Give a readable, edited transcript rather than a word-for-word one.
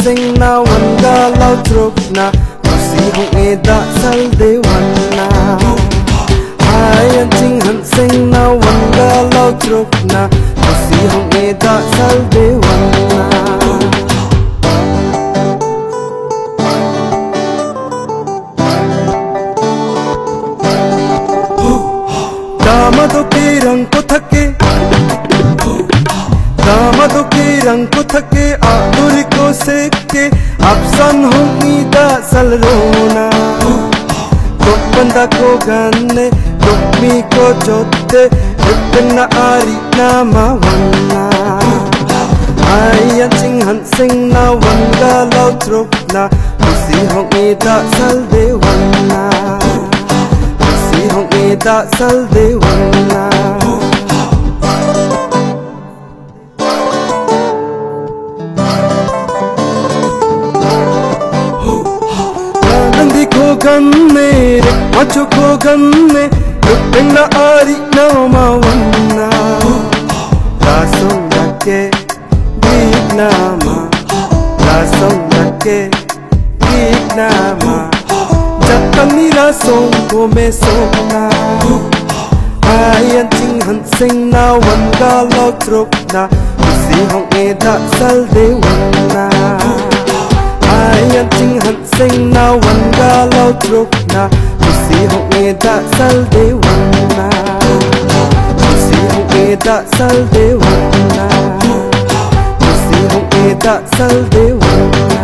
sing na wan ga lau truk na si hong e da sal de wan na ai an ching han sing na wan ga lau truk na si hong e da sal de wan na दामादों के रंग को थके दामादों के रंग को थके आदुरी को सेक के अफसन होंगी दा सलरोना लोग बंदा को गन्ने लोग मी को जोते रुकना आरी ना मावन्ना आयन सिंह हन सिंह ना वंगा lau truk na उसी होंगी दा सल दे वन्ना hong e da sal de wan na nang di ko gan me macho ko gan me rupeng na ari na ma wan na la song da ke big na ma la song da ke big na ma Kamila song ko me song na ayan ching han sing na wan ga lau truk na si hong e da sal de wan na ayan ching han sing na wan ga lau truk na si hong e da sal de wan na si hong e da sal de wan na si hong e da sal de wan